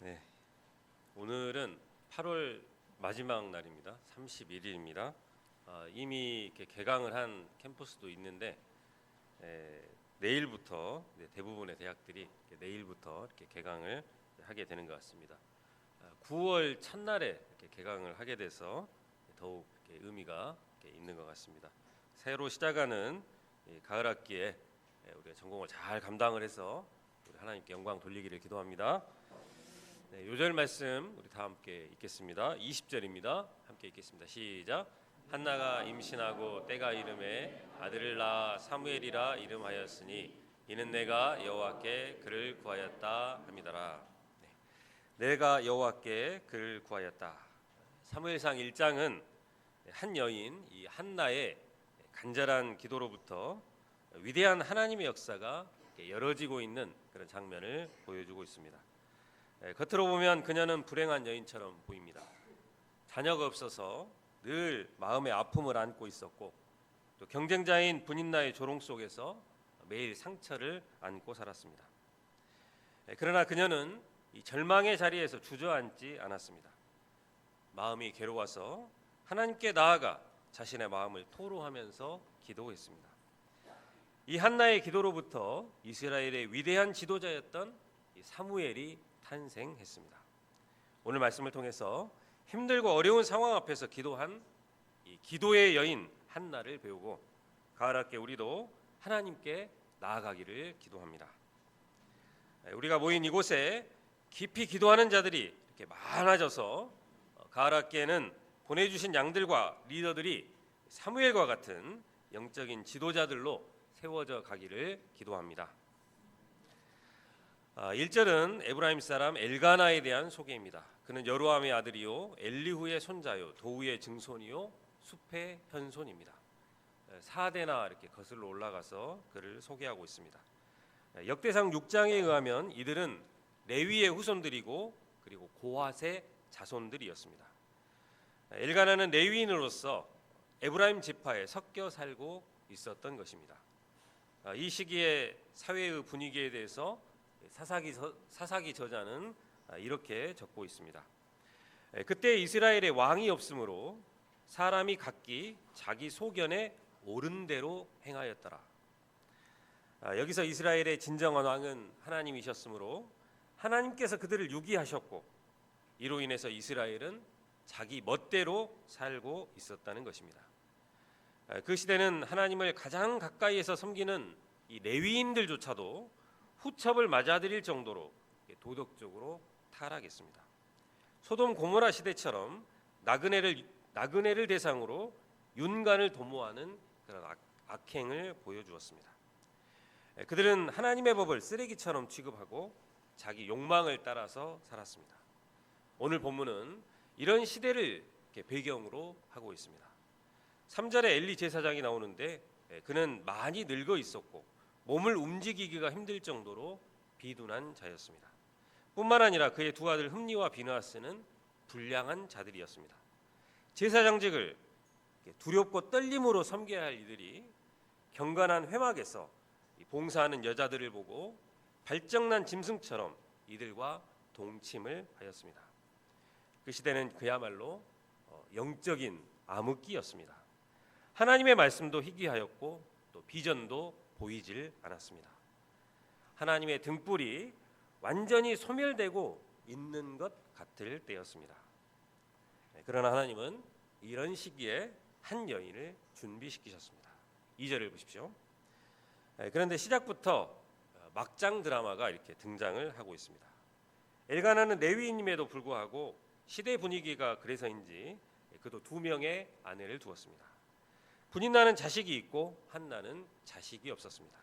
네, 오늘은 8월 마지막 날입니다. 31일입니다. 이미 이렇게 개강을 한 캠퍼스도 있는데 내일부터 대부분의 대학들이 내일부터 이렇게 개강을 하게 되는 것 같습니다. 9월 첫날에 이렇게 개강을 하게 돼서 더욱 이렇게 의미가 이렇게 있는 것 같습니다. 새로 시작하는 이 가을 학기에 우리가 전공을 잘 감당을 해서 우리 하나님께 영광 돌리기를 기도합니다. 요절 말씀 우리 다 함께 읽겠습니다. 20절입니다. 함께 읽겠습니다. 시작. 한나가 임신하고 때가 이름에 아들을 낳아 사무엘이라 이름하였으니 이는 내가 여호와께 그를 구하였다 함이더라. 내가 여호와께 그를 구하였다. 사무엘상 1장은 한 여인 이 한나의 간절한 기도로부터 위대한 하나님의 역사가 열어지고 있는 그런 장면을 보여주고 있습니다. 겉으로 보면 그녀는 불행한 여인처럼 보입니다. 자녀가 없어서 늘 마음의 아픔을 안고 있었고 또 경쟁자인 분인나의 조롱 속에서 매일 상처를 안고 살았습니다. 그러나 그녀는 이 절망의 자리에서 주저앉지 않았습니다. 마음이 괴로워서 하나님께 나아가 자신의 마음을 토로하면서 기도했습니다. 이 한나의 기도로부터 이스라엘의 위대한 지도자였던 사무엘이 탄생했습니다. 오늘 말씀을 통해서 힘들고 어려운 상황 앞에서 기도한 이 기도의 여인 한나를 배우고 가을 학기에 우리도 하나님께 나아가기를 기도합니다. 우리가 모인 이곳에 깊이 기도하는 자들이 이렇게 많아져서 가을 학기에는 보내주신 양들과 리더들이 사무엘과 같은 영적인 지도자들로 세워져 가기를 기도합니다. 1절은 에브라임 사람 엘가나에 대한 소개입니다. 그는 여로함의 아들이요 엘리후의 손자요 도우의 증손이요 숲의 현손입니다. 4대나 이렇게 거슬러 올라가서 그를 소개하고 있습니다. 역대상 6장에 의하면 이들은 레위의 후손들이고 그리고 고핫의 자손들이었습니다. 엘가나는 레위인으로서 에브라임 지파에 섞여 살고 있었던 것입니다. 이 시기의 사회의 분위기에 대해서 사사기 저자는 이렇게 적고 있습니다. 그때 이스라엘에 왕이 없으므로 사람이 각기 자기 소견에 옳은 대로 행하였더라. 여기서 이스라엘의 진정한 왕은 하나님이셨으므로 하나님께서 그들을 유기하셨고 이로 인해서 이스라엘은 자기 멋대로 살고 있었다는 것입니다. 그 시대는 하나님을 가장 가까이에서 섬기는 이 레위인들조차도 후첩을 맞아들일 정도로 도덕적으로 타락했습니다. 소돔 고모라 시대처럼 나그네를 대상으로 윤관을 도모하는 그런 악행을 보여주었습니다. 그들은 하나님의 법을 쓰레기처럼 취급하고 자기 욕망을 따라서 살았습니다. 오늘 본문은 이런 시대를 배경으로 하고 있습니다. 3절에 엘리 제사장이 나오는데 그는 많이 늙어 있었고 몸을 움직이기가 힘들 정도로 비둔한 자였습니다. 뿐만 아니라 그의 두 아들 흠니와 비느하스는 불량한 자들이었습니다. 제사장직을 두렵고 떨림으로 섬겨야 할 이들이 경건한 회막에서 봉사하는 여자들을 보고 발정난 짐승처럼 이들과 동침을 하였습니다. 그 시대는 그야말로 영적인 암흑기였습니다. 하나님의 말씀도 희귀하였고 또 비전도 보이질 않았습니다. 하나님의 등불이 완전히 소멸되고 있는 것 같을 때였습니다. 그러나 하나님은 이런 시기에 한 여인을 준비시키셨습니다. 2절을 보십시오. 그런데 시작부터 막장 드라마가 이렇게 등장을 하고 있습니다. 엘가나는 레위인임에도 불구하고 시대 분위기가 그래서인지 그도 2명의 아내를 두었습니다. 분인나는 자식이 있고 한나는 자식이 없었습니다.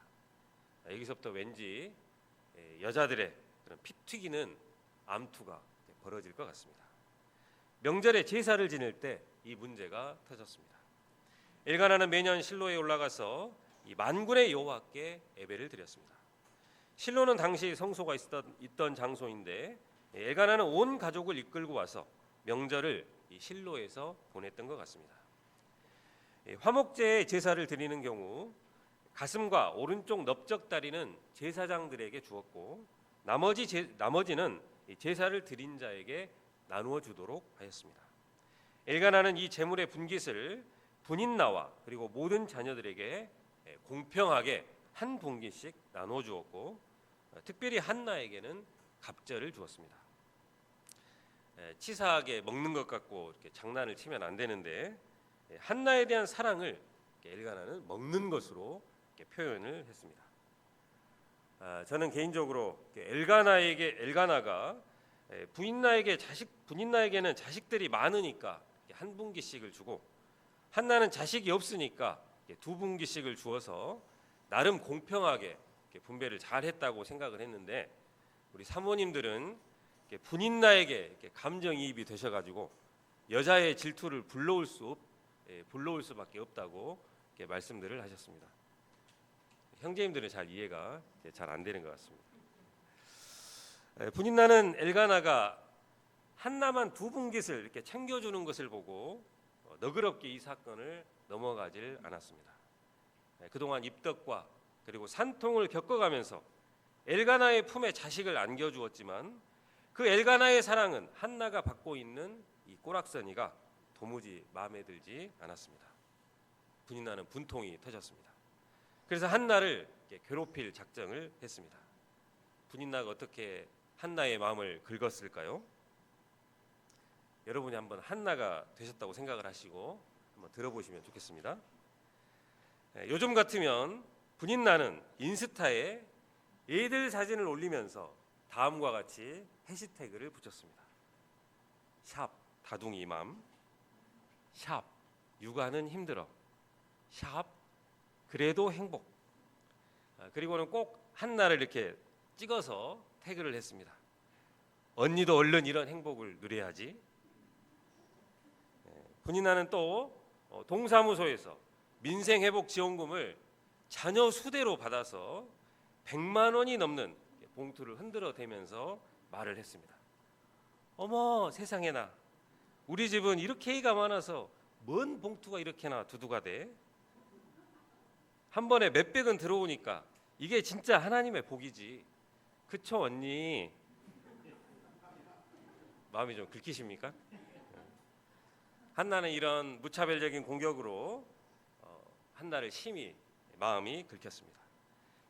여기서부터 왠지 여자들의 그런 피 튀기는 암투가 벌어질 것 같습니다. 명절에 제사를 지낼 때 이 문제가 터졌습니다. 엘가나는 매년 실로에 올라가서 이 만군의 여호와께 예배를 드렸습니다. 실로는 당시 성소가 있던 장소인데 엘가나는 온 가족을 이끌고 와서 명절을 이 실로에서 보냈던 것 같습니다. 화목제에 제사를 드리는 경우 가슴과 오른쪽 넓적 다리는 제사장들에게 주었고 나머지는 이 제사를 드린 자에게 나누어 주도록 하였습니다. 엘가나는 이 제물의 분깃을 분인나와 그리고 모든 자녀들에게 공평하게 한 분깃씩 나누어 주었고, 특별히 한나에게는 갑절을 주었습니다. 치사하게 먹는 것 같고 이렇게 장난을 치면 안 되는데, 한나에 대한 사랑을 엘가나는 먹는 것으로 표현을 했습니다. 저는 개인적으로 엘가나가 분인나에게는 자식들이 많으니까 한 분기씩을 주고, 한나는 자식이 없으니까 두 분기씩을 주어서 나름 공평하게 분배를 잘 했다고 생각을 했는데, 우리 사모님들은 분인나에게 감정이입이 되셔가지고 여자의 질투를 불러올 수밖에 없다고 말씀들을 하셨습니다. 형제님들은 잘 이해가 잘 안 되는 것 같습니다. 분인나는 엘가나가 한나만 두 분깃을 이렇게 챙겨주는 것을 보고 너그럽게 이 사건을 넘어가질 않았습니다. 그동안 입덕과 그리고 산통을 겪어가면서 엘가나의 품에 자식을 안겨주었지만, 그 엘가나의 사랑은 한나가 받고 있는 이 꼬락서니가 도무지 마음에 들지 않았습니다. 분인나는 분통이 터졌습니다. 그래서 한나를 괴롭힐 작정을 했습니다. 분인나가 어떻게 한나의 마음을 긁었을까요? 여러분이 한번 한나가 되셨다고 생각을 하시고 한번 들어보시면 좋겠습니다. 요즘 같으면 분인나는 인스타에 애들 사진을 올리면서 다음과 같이 해시태그를 붙였습니다. 샵 다둥이맘, 샵 육아는 힘들어, 샵 그래도 행복. 그리고는 꼭 한나를 이렇게 찍어서 태그를 했습니다. 언니도 얼른 이런 행복을 누려야지. 분인나는 또 동사무소에서 민생회복지원금을 자녀 수대로 받아서 100만 원이 넘는 봉투를 흔들어 대면서 말을 했습니다. 어머 세상에나, 우리 집은 이렇게 애가 많아서 뭔 봉투가 이렇게나 두두가 돼? 한 번에 몇백은 들어오니까 이게 진짜 하나님의 복이지. 그쵸 언니? 마음이 좀 긁히십니까? 한나는 이런 무차별적인 공격으로 한나를 심히 마음이 긁혔습니다.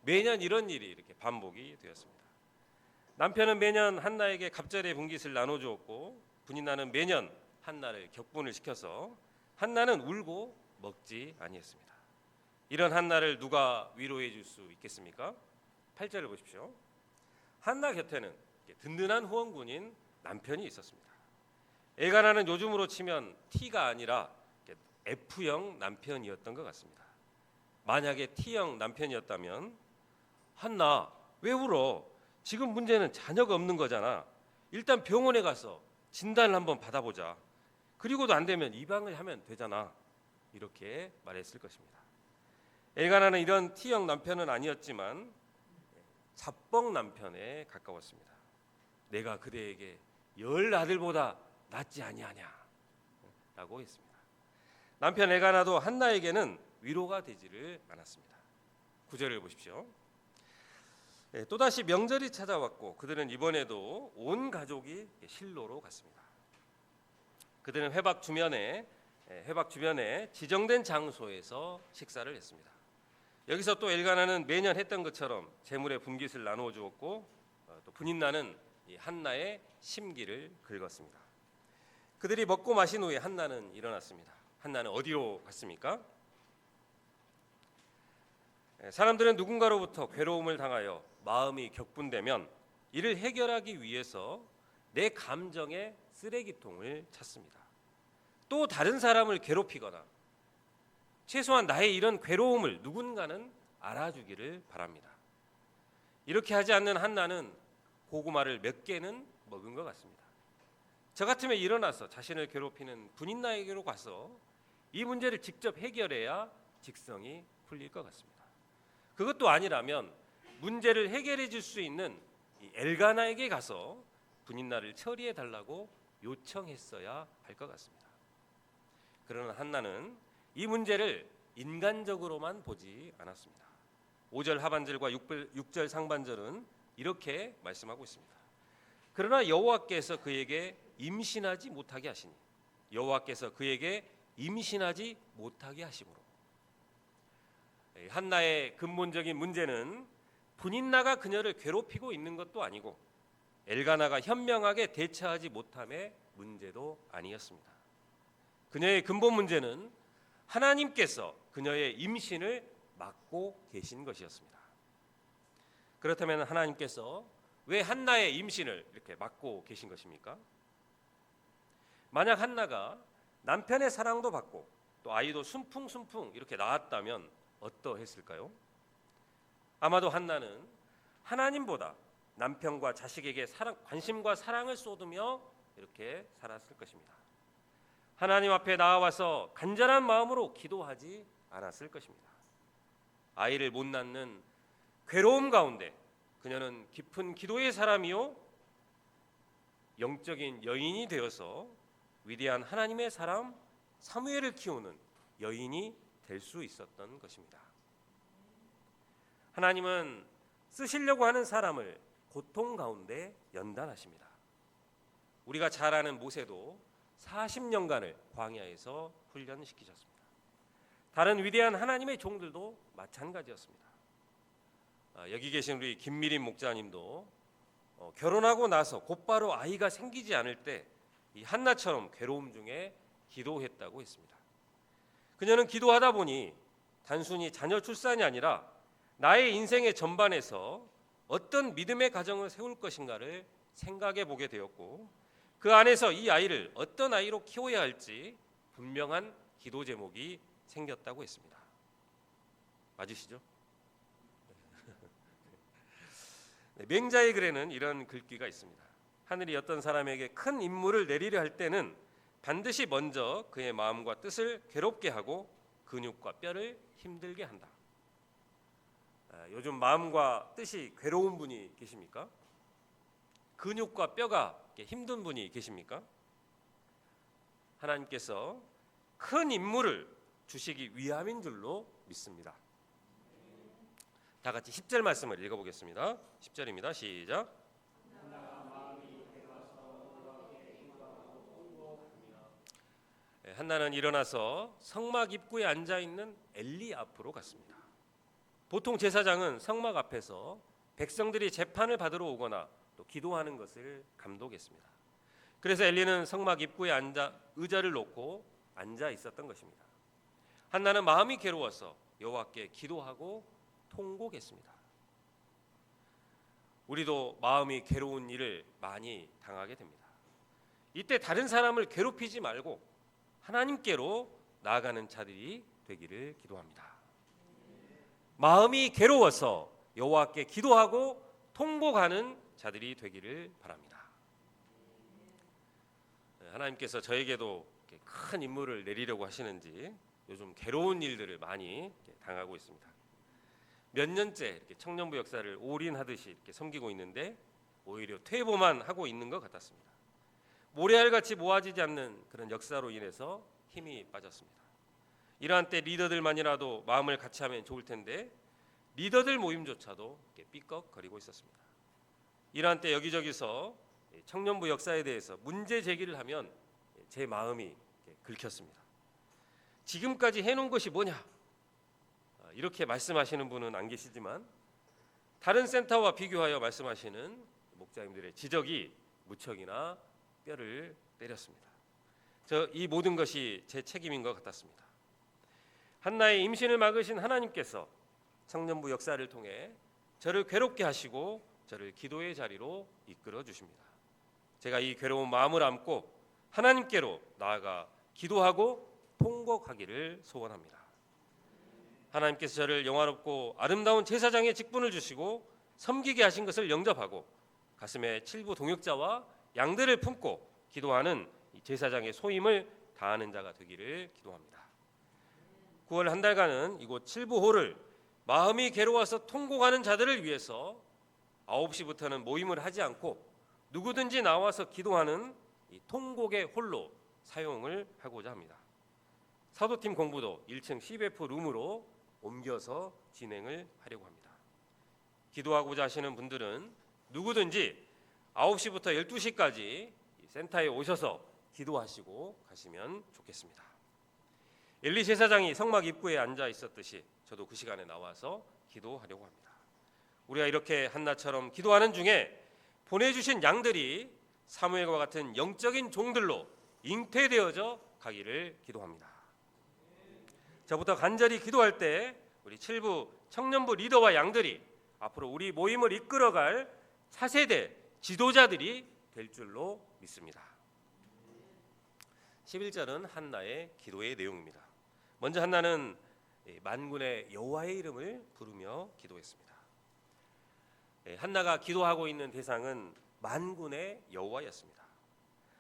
매년 이런 일이 이렇게 반복이 되었습니다. 남편은 매년 한나에게 갑절의 분깃을 나눠주었고, 분인나는 매년 한나를 격분을 시켜서 한나는 울고 먹지 아니했습니다. 이런 한나를 누가 위로해 줄 수 있겠습니까? 8절을 보십시오. 한나 곁에는 든든한 후원군인 남편이 있었습니다. 엘가나는 요즘으로 치면 T가 아니라 F형 남편이었던 것 같습니다. 만약에 T형 남편이었다면, 한나 왜 울어? 지금 문제는 자녀가 없는 거잖아. 일단 병원에 가서 진단을 한번 받아보자. 그리고도 안 되면 입양을 하면 되잖아. 이렇게 말했을 것입니다. 엘가나는 이런 T형 남편은 아니었지만 잡뻥 남편에 가까웠습니다. 내가 그대에게 10 아들보다 낫지 아니하냐 라고 했습니다. 남편 엘가나도 한나에게는 위로가 되지를 않았습니다. 9절을 보십시오. 또다시 명절이 찾아왔고 그들은 이번에도 온 가족이 실로로 갔습니다. 그들은 회박 주변에 지정된 장소에서 식사를 했습니다. 여기서 또 엘가나는 매년 했던 것처럼 제물의 분깃을 나누어 주었고, 또 분인나는 이 한나의 심기를 긁었습니다. 그들이 먹고 마신 후에 한나는 일어났습니다. 한나는 어디로 갔습니까? 사람들은 누군가로부터 괴로움을 당하여 마음이 격분되면 이를 해결하기 위해서 내 감정의 쓰레기통을 찾습니다. 또 다른 사람을 괴롭히거나 최소한 나의 이런 괴로움을 누군가는 알아주기를 바랍니다. 이렇게 하지 않는 한나는 고구마를 몇 개는 먹은 것 같습니다. 저 같으면 일어나서 자신을 괴롭히는 분인나에게로 가서 이 문제를 직접 해결해야 직성이 풀릴 것 같습니다. 그것도 아니라면 문제를 해결해 줄 수 있는 이 엘가나에게 가서 분인나를 처리해 달라고 요청했어야 할 것 같습니다. 그러나 한나는 이 문제를 인간적으로만 보지 않았습니다. 5절 하반절과 6절 상반절은 이렇게 말씀하고 있습니다. 그러나 여호와께서 그에게 임신하지 못하게 하시니 여호와께서 그에게 임신하지 못하게 하심으로. 한나의 근본적인 문제는 분인나가 그녀를 괴롭히고 있는 것도 아니고 엘가나가 현명하게 대처하지 못함의 문제도 아니었습니다. 그녀의 근본 문제는 하나님께서 그녀의 임신을 막고 계신 것이었습니다. 그렇다면 하나님께서 왜 한나의 임신을 이렇게 막고 계신 것입니까? 만약 한나가 남편의 사랑도 받고 또 아이도 순풍순풍 이렇게 낳았다면 어떠했을까요? 아마도 한나는 하나님보다 남편과 자식에게 관심과 사랑을 쏟으며 이렇게 살았을 것입니다. 하나님 앞에 나와서 간절한 마음으로 기도하지 않았을 것입니다. 아이를 못 낳는 괴로움 가운데 그녀는 깊은 기도의 사람이요 영적인 여인이 되어서 위대한 하나님의 사람 사무엘을 키우는 여인이 될 수 있었던 것입니다. 하나님은 쓰시려고 하는 사람을 고통 가운데 연단하십니다. 우리가 잘 아는 모세도 40년간을 광야에서 훈련시키셨습니다. 다른 위대한 하나님의 종들도 마찬가지였습니다. 여기 계신 우리 김미림 목자님도 결혼하고 나서 곧바로 아이가 생기지 않을 때 이 한나처럼 괴로움 중에 기도했다고 했습니다. 그녀는 기도하다 보니 단순히 자녀 출산이 아니라 나의 인생의 전반에서 어떤 믿음의 가정을 세울 것인가를 생각해 보게 되었고 그 안에서 이 아이를 어떤 아이로 키워야 할지 분명한 기도 제목이 생겼다고 했습니다. 맞으시죠? 맹자의 글에는 이런 글귀가 있습니다. 하늘이 어떤 사람에게 큰 임무를 내리려 할 때는 반드시 먼저 그의 마음과 뜻을 괴롭게 하고 근육과 뼈를 힘들게 한다. 요즘 마음과 뜻이 괴로운 분이 계십니까? 근육과 뼈가 힘든 분이 계십니까? 하나님께서 큰 임무를 주시기 위함인 줄로 믿습니다. 다 같이 10절 말씀을 읽어보겠습니다. 10절입니다. 시작. 한나는 일어나서 성막 입구에 앉아있는 엘리 앞으로 갔습니다. 보통 제사장은 성막 앞에서 백성들이 재판을 받으러 오거나 또 기도하는 것을 감독했습니다. 그래서 엘리는 성막 입구에 앉아 의자를 놓고 앉아 있었던 것입니다. 한나는 마음이 괴로워서 여호와께 기도하고 통곡했습니다. 우리도 마음이 괴로운 일을 많이 당하게 됩니다. 이때 다른 사람을 괴롭히지 말고 하나님께로 나아가는 자들이 되기를 기도합니다. 마음이 괴로워서 여호와께 기도하고 통곡하는 자들이 되기를 바랍니다. 하나님께서 저에게도 큰 임무를 내리려고 하시는지 요즘 괴로운 일들을 많이 당하고 있습니다. 몇 년째 이렇게 청년부 역사를 올인하듯이 이렇게 섬기고 있는데 오히려 퇴보만 하고 있는 것 같았습니다. 모래알같이 모아지지 않는 그런 역사로 인해서 힘이 빠졌습니다. 이러한 때 리더들만이라도 마음을 같이 하면 좋을 텐데 리더들 모임조차도 삐걱거리고 있었습니다. 이러한 때 여기저기서 청년부 역사에 대해서 문제 제기를 하면 제 마음이 긁혔습니다. 지금까지 해놓은 것이 뭐냐? 이렇게 말씀하시는 분은 안 계시지만 다른 센터와 비교하여 말씀하시는 목자님들의 지적이 무척이나 뼈를 때렸습니다. 이 모든 것이 제 책임인 것 같았습니다. 한나의 임신을 막으신 하나님께서 청년부 역사를 통해 저를 괴롭게 하시고 저를 기도의 자리로 이끌어 주십니다. 제가 이 괴로운 마음을 안고 하나님께로 나아가 기도하고 통곡하기를 소원합니다. 하나님께서 저를 영화롭고 아름다운 제사장의 직분을 주시고 섬기게 하신 것을 영접하고 가슴에 칠부 동역자와 양들을 품고 기도하는 제사장의 소임을 다하는 자가 되기를 기도합니다. 9월 한 달간은 이곳 칠부홀을 마음이 괴로워서 통곡하는 자들을 위해서 9시부터는 모임을 하지 않고 누구든지 나와서 기도하는 이 통곡의 홀로 사용을 하고자 합니다. 사도팀 공부도 1층 CBF 룸으로 옮겨서 진행을 하려고 합니다. 기도하고자 하시는 분들은 누구든지 9시부터 12시까지 센터에 오셔서 기도하시고 가시면 좋겠습니다. 엘리 제사장이 성막 입구에 앉아 있었듯이 저도 그 시간에 나와서 기도하려고 합니다. 우리가 이렇게 한나처럼 기도하는 중에 보내주신 양들이 사무엘과 같은 영적인 종들로 잉태되어져 가기를 기도합니다. 저부터 간절히 기도할 때 우리 7부 청년부 리더와 양들이 앞으로 우리 모임을 이끌어갈 차세대 지도자들이 될 줄로 믿습니다. 11절은 한나의 기도의 내용입니다. 먼저 한나는 만군의 여호와의 이름을 부르며 기도했습니다. 한나가 기도하고 있는 대상은 만군의 여호와였습니다.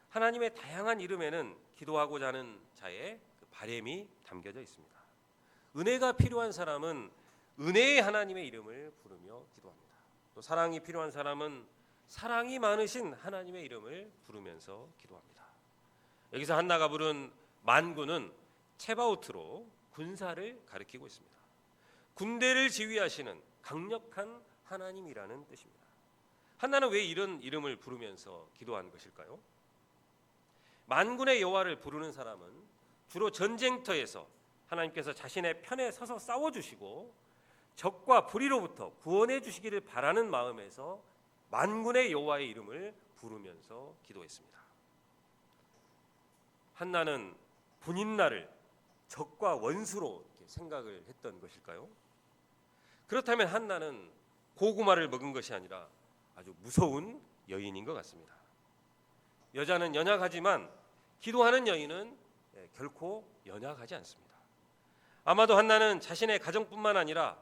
하나님의 다양한 이름에는 기도하고자 하는 자의 바램이 담겨져 있습니다. 은혜가 필요한 사람은 은혜의 하나님의 이름을 부르며 기도합니다. 또 사랑이 필요한 사람은 사랑이 많으신 하나님의 이름을 부르면서 기도합니다. 여기서 한나가 부른 만군은 체바오트로 군사를 가리키고 있습니다. 군대를 지휘하시는 강력한 하나님이라는 뜻입니다. 한나는 왜 이런 이름을 부르면서 기도한 것일까요? 만군의 여호와를 부르는 사람은 주로 전쟁터에서 하나님께서 자신의 편에 서서 싸워주시고 적과 불의로부터 구원해 주시기를 바라는 마음에서 만군의 여호와의 이름을 부르면서 기도했습니다. 한나는 분인날을 적과 원수로 생각을 했던 것일까요? 그렇다면 한나는 고구마를 먹은 것이 아니라 아주 무서운 여인인 것 같습니다. 여자는 연약하지만 기도하는 여인은 결코 연약하지 않습니다. 아마도 한나는 자신의 가정뿐만 아니라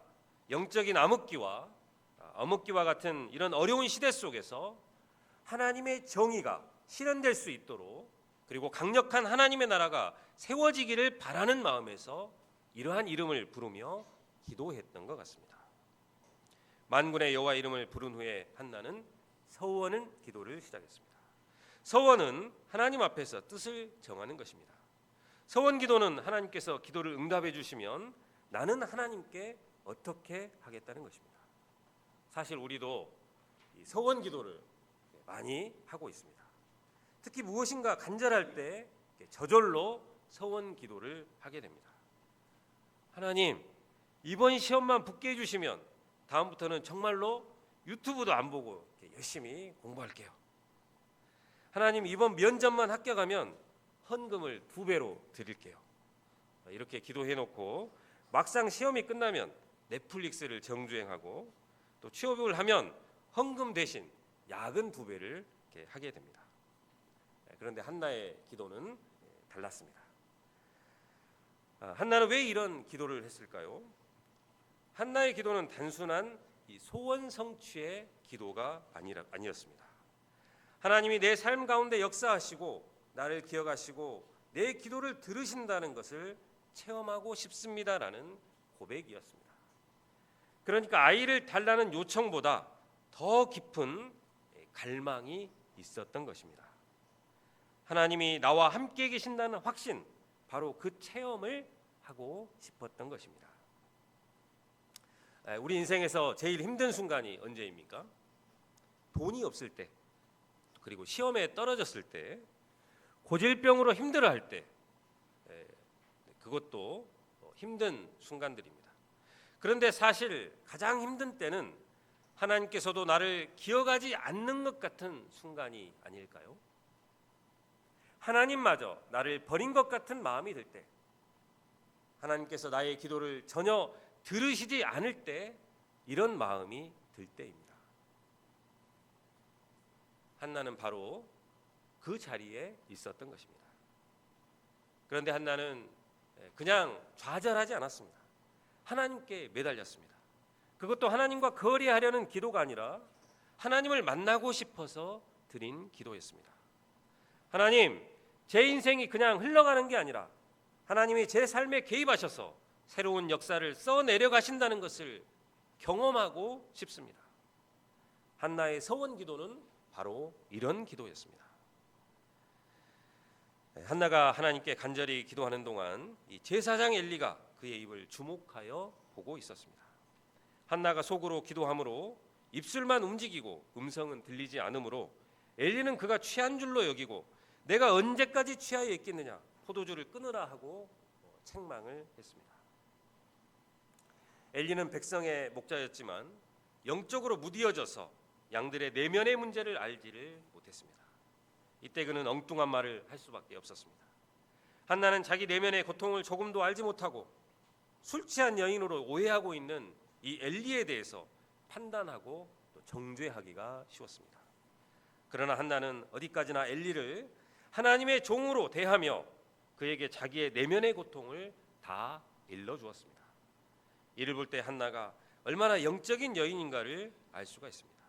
영적인 암흑기와 같은 이런 어려운 시대 속에서 하나님의 정의가 실현될 수 있도록 그리고 강력한 하나님의 나라가 세워지기를 바라는 마음에서 이러한 이름을 부르며 기도했던 것 같습니다. 만군의 여호와 이름을 부른 후에 한나는 서원은 기도를 시작했습니다. 서원은 하나님 앞에서 뜻을 정하는 것입니다. 서원 기도는 하나님께서 기도를 응답해 주시면 나는 하나님께 어떻게 하겠다는 것입니다. 사실 우리도 이 서원 기도를 많이 하고 있습니다. 특히 무엇인가 간절할 때 저절로 서원 기도를 하게 됩니다. 하나님, 이번 시험만 붙게 해주시면 다음부터는 정말로 유튜브도 안 보고 열심히 공부할게요. 하나님, 이번 면접만 합격하면 헌금을 2배로 드릴게요. 이렇게 기도해놓고 막상 시험이 끝나면 넷플릭스를 정주행하고 또 취업을 하면 헌금 대신 야근 2배를 하게 됩니다. 그런데 한나의 기도는 달랐습니다. 한나는 왜 이런 기도를 했을까요? 한나의 기도는 단순한 이 소원 성취의 기도가 아니었습니다. 하나님이 내 삶 가운데 역사하시고 나를 기억하시고 내 기도를 들으신다는 것을 체험하고 싶습니다라는 고백이었습니다. 그러니까 아이를 달라는 요청보다 더 깊은 갈망이 있었던 것입니다. 하나님이 나와 함께 계신다는 확신, 바로 그 체험을 하고 싶었던 것입니다. 우리 인생에서 제일 힘든 순간이 언제입니까? 돈이 없을 때, 그리고 시험에 떨어졌을 때, 고질병으로 힘들어할 때, 그것도 힘든 순간들입니다. 그런데 사실 가장 힘든 때는 하나님께서도 나를 기억하지 않는 것 같은 순간이 아닐까요? 하나님마저 나를 버린 것 같은 마음이 들 때, 하나님께서 나의 기도를 전혀 들으시지 않을 때, 이런 마음이 들 때입니다. 한나는 바로 그 자리에 있었던 것입니다. 그런데 한나는 그냥 좌절하지 않았습니다. 하나님께 매달렸습니다. 그것도 하나님과 거래하려는 기도가 아니라 하나님을 만나고 싶어서 드린 기도였습니다. 하나님, 제 인생이 그냥 흘러가는 게 아니라 하나님이 제 삶에 개입하셔서 새로운 역사를 써내려 가신다는 것을 경험하고 싶습니다. 한나의 서원 기도는 바로 이런 기도였습니다. 한나가 하나님께 간절히 기도하는 동안 이 제사장 엘리가 그의 입을 주목하여 보고 있었습니다. 한나가 속으로 기도함으로 입술만 움직이고 음성은 들리지 않으므로 엘리는 그가 취한 줄로 여기고 내가 언제까지 취하여 있겠느냐, 포도주를 끊으라 하고 책망을 했습니다. 엘리는 백성의 목자였지만 영적으로 무디어져서 양들의 내면의 문제를 알지를 못했습니다. 이때 그는 엉뚱한 말을 할 수밖에 없었습니다. 한나는 자기 내면의 고통을 조금도 알지 못하고 술 취한 여인으로 오해하고 있는 이 엘리에 대해서 판단하고 또 정죄하기가 쉬웠습니다. 그러나 한나는 어디까지나 엘리를 하나님의 종으로 대하며 그에게 자기의 내면의 고통을 다 일러주었습니다. 이를 볼 때 한나가 얼마나 영적인 여인인가를 알 수가 있습니다.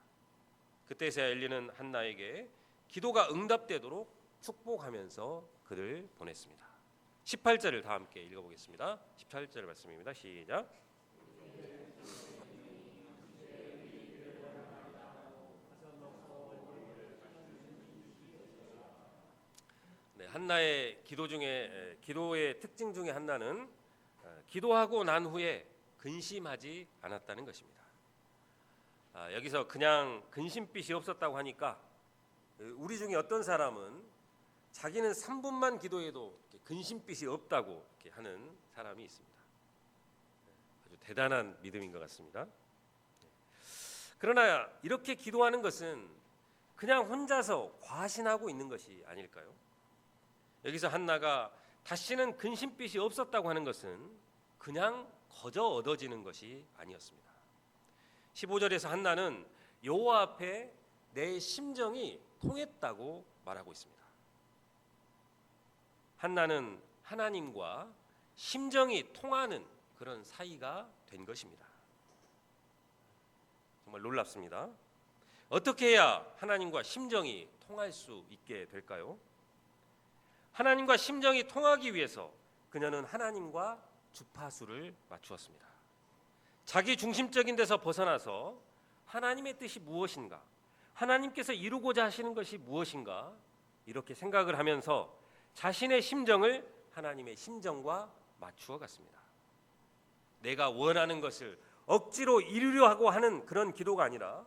그때서야 엘리는 한나에게 기도가 응답되도록 축복하면서 그를 보냈습니다. 18절을 다 함께 읽어보겠습니다. 18절 말씀입니다. 시작. 네, 한나의 기도의 특징 중에 하나는 기도하고 난 후에 근심하지 않았다는 것입니다. 여기서 그냥 근심빛이 없었다고 하니까 우리 중에 어떤 사람은 자기는 3분만 기도해도 근심빛이 없다고 이렇게 하는 사람이 있습니다. 아주 대단한 믿음인 것 같습니다. 그러나 이렇게 기도하는 것은 그냥 혼자서 과신하고 있는 것이 아닐까요? 여기서 한나가 다시는 근심빛이 없었다고 하는 것은 그냥 거저 얻어지는 것이 아니었습니다. 15절에서 한나는 여호와 앞에 내 심정이 통했다고 말하고 있습니다. 한나는 하나님과 심정이 통하는 그런 사이가 된 것입니다. 정말 놀랍습니다. 어떻게 해야 하나님과 심정이 통할 수 있게 될까요? 하나님과 심정이 통하기 위해서 그녀는 하나님과 주파수를 맞추었습니다. 자기 중심적인 데서 벗어나서 하나님의 뜻이 무엇인가, 하나님께서 이루고자 하시는 것이 무엇인가, 이렇게 생각을 하면서 자신의 심정을 하나님의 심정과 맞추어 갔습니다. 내가 원하는 것을 억지로 이루려 하고 하는 그런 기도가 아니라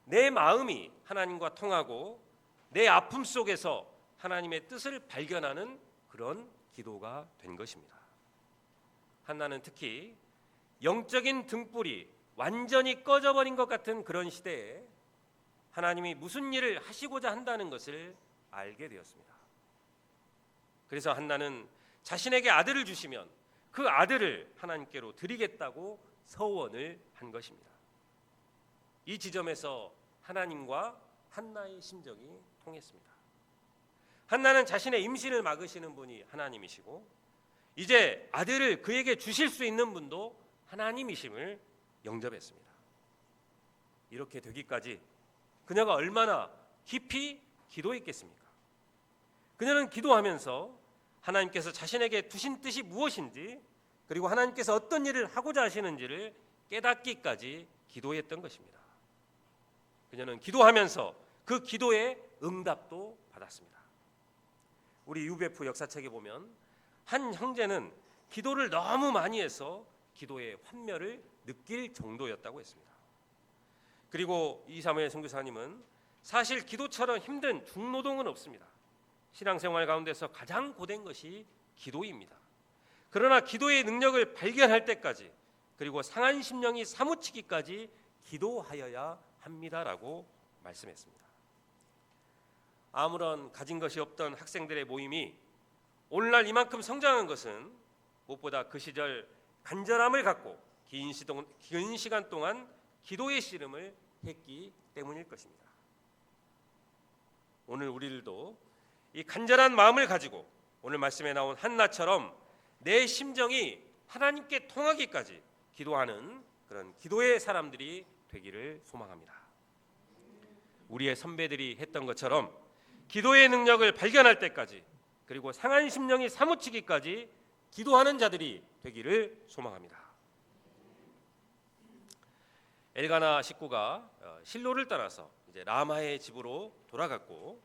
내 마음이 하나님과 통하고 내 아픔 속에서 하나님의 뜻을 발견하는 그런 기도가 된 것입니다. 한나는 특히 영적인 등불이 완전히 꺼져버린 것 같은 그런 시대에 하나님이 무슨 일을 하시고자 한다는 것을 알게 되었습니다. 그래서 한나는 자신에게 아들을 주시면 그 아들을 하나님께로 드리겠다고 서원을 한 것입니다. 이 지점에서 하나님과 한나의 심정이 통했습니다. 한나는 자신의 임신을 막으시는 분이 하나님이시고 이제 아들을 그에게 주실 수 있는 분도 하나님이심을 영접했습니다. 이렇게 되기까지 그녀가 얼마나 깊이 기도했겠습니까? 그녀는 기도하면서 하나님께서 자신에게 두신 뜻이 무엇인지 그리고 하나님께서 어떤 일을 하고자 하시는지를 깨닫기까지 기도했던 것입니다. 그녀는 기도하면서 그 기도의 응답도 받았습니다. 우리 UBF 역사책에 보면 한 형제는 기도를 너무 많이 해서 기도의 환멸을 느낄 정도였다고 했습니다. 그리고 이사무엘 선교사님은 사실 기도처럼 힘든 중노동은 없습니다. 신앙생활 가운데서 가장 고된 것이 기도입니다. 그러나 기도의 능력을 발견할 때까지 그리고 상한 심령이 사무치기까지 기도하여야 합니다라고 말씀했습니다. 아무런 가진 것이 없던 학생들의 모임이 오늘날 이만큼 성장한 것은 무엇보다 그 시절 간절함을 갖고 긴 시간 동안 기도의 씨름을 했기 때문일 것입니다. 오늘 우리들도 이 간절한 마음을 가지고 오늘 말씀에 나온 한나처럼 내 심정이 하나님께 통하기까지 기도하는 그런 기도의 사람들이 되기를 소망합니다. 우리의 선배들이 했던 것처럼 기도의 능력을 발견할 때까지 그리고 상한 심령이 사무치기까지 기도하는 자들이 되기를 소망합니다. 엘가나 식구가 실로를 떠나서 이제 라마의 집으로 돌아갔고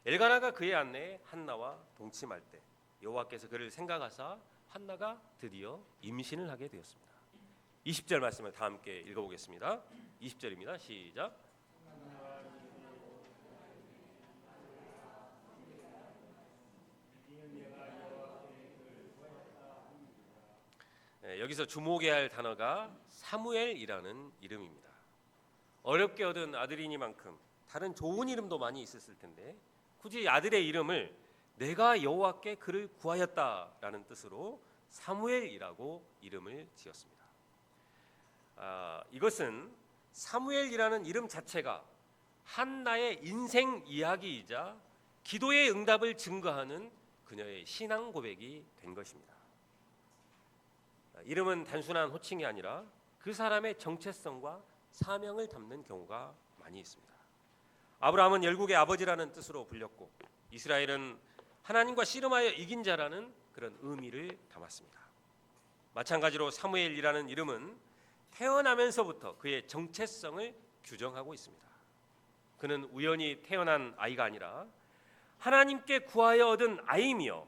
엘가나가 그의 아내 한나와 동침할 때 여호와께서 그를 생각하사 한나가 드디어 임신을 하게 되었습니다. 20절 말씀을 다 함께 읽어보겠습니다. 20절입니다. 시작. 여기서 주목해야 할 단어가 사무엘이라는 이름입니다. 어렵게 얻은 아들이니만큼 다른 좋은 이름도 많이 있었을 텐데 굳이 아들의 이름을 내가 여호와께 그를 구하였다라는 뜻으로 사무엘이라고 이름을 지었습니다. 이것은 사무엘이라는 이름 자체가 한나의 인생 이야기이자 기도의 응답을 증거하는 그녀의 신앙 고백이 된 것입니다. 이름은 단순한 호칭이 아니라 그 사람의 정체성과 사명을 담는 경우가 많이 있습니다. 아브라함은 열국의 아버지라는 뜻으로 불렸고 이스라엘은 하나님과 씨름하여 이긴 자라는 그런 의미를 담았습니다. 마찬가지로 사무엘이라는 이름은 태어나면서부터 그의 정체성을 규정하고 있습니다. 그는 우연히 태어난 아이가 아니라 하나님께 구하여 얻은 아이이며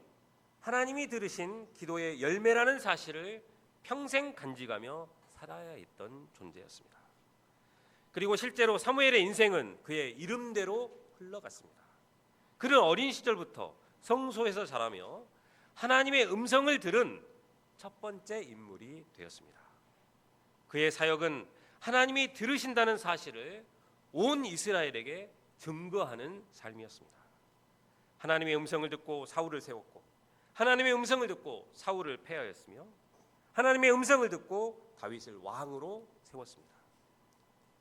하나님이 들으신 기도의 열매라는 사실을 평생 간직하며 살아야 했던 존재였습니다. 그리고 실제로 사무엘의 인생은 그의 이름대로 흘러갔습니다. 그는 어린 시절부터 성소에서 자라며 하나님의 음성을 들은 첫 번째 인물이 되었습니다. 그의 사역은 하나님이 들으신다는 사실을 온 이스라엘에게 증거하는 삶이었습니다. 하나님의 음성을 듣고 사울을 세웠고 하나님의 음성을 듣고 사울을 폐하였으며 하나님의 음성을 듣고 다윗을 왕으로 세웠습니다.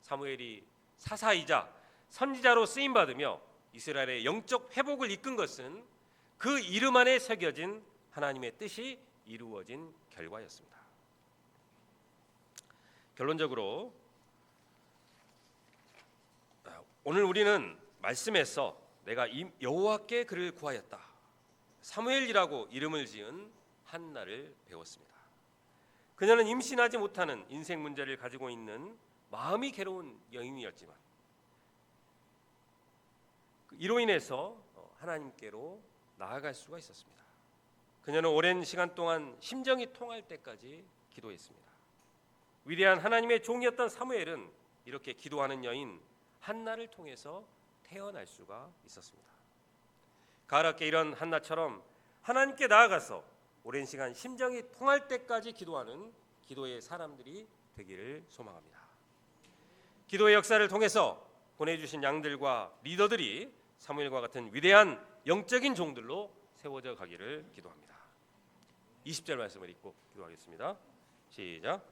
사무엘이 사사이자 선지자로 쓰임받으며 이스라엘의 영적 회복을 이끈 것은 그 이름 안에 새겨진 하나님의 뜻이 이루어진 결과였습니다. 결론적으로 오늘 우리는 말씀에서 내가 여호와께 그를 구하였다, 사무엘이라고 이름을 지은 한나를 배웠습니다. 그녀는 임신하지 못하는 인생 문제를 가지고 있는 마음이 괴로운 여인이었지만 이로 인해서 하나님께로 나아갈 수가 있었습니다. 그녀는 오랜 시간 동안 심정이 통할 때까지 기도했습니다. 위대한 하나님의 종이었던 사무엘은 이렇게 기도하는 여인 한나를 통해서 태어날 수가 있었습니다. 가을학교 이런 한나처럼 하나님께 나아가서 오랜 시간 심정이 통할 때까지 기도하는 기도의 사람들이 되기를 소망합니다. 기도의 역사를 통해서 보내주신 양들과 리더들이 사무엘과 같은 위대한 영적인 종들로 세워져 가기를 기도합니다. 20절 말씀을 읽고 기도하겠습니다. 시작.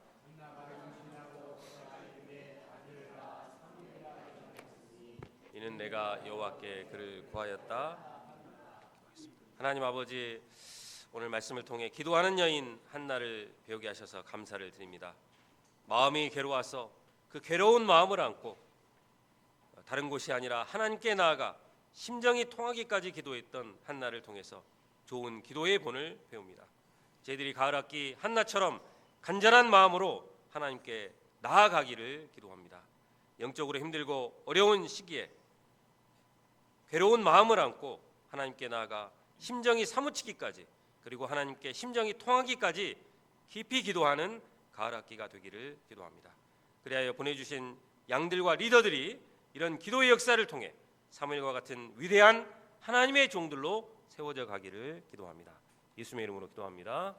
이는 내가 여호와께 그를 구하였다. 하나님 아버지, 오늘 말씀을 통해 기도하는 여인 한나를 배우게 하셔서 감사를 드립니다. 마음이 괴로워서 그 괴로운 마음을 안고 다른 곳이 아니라 하나님께 나아가 심정이 통하기까지 기도했던 한나를 통해서 좋은 기도의 본을 배웁니다. 저희들이 가을학기 한나처럼 간절한 마음으로 하나님께 나아가기를 기도합니다. 영적으로 힘들고 어려운 시기에 괴로운 마음을 안고 하나님께 나아가 심정이 사무치기까지, 그리고 하나님께 심정이 통하기까지 깊이 기도하는 가을학기가 되기를 기도합니다. 그리하여 보내주신 양들과 리더들이 이런 기도의 역사를 통해 사무엘과 같은 위대한 하나님의 종들로 세워져 가기를 기도합니다. 예수님의 이름으로 기도합니다.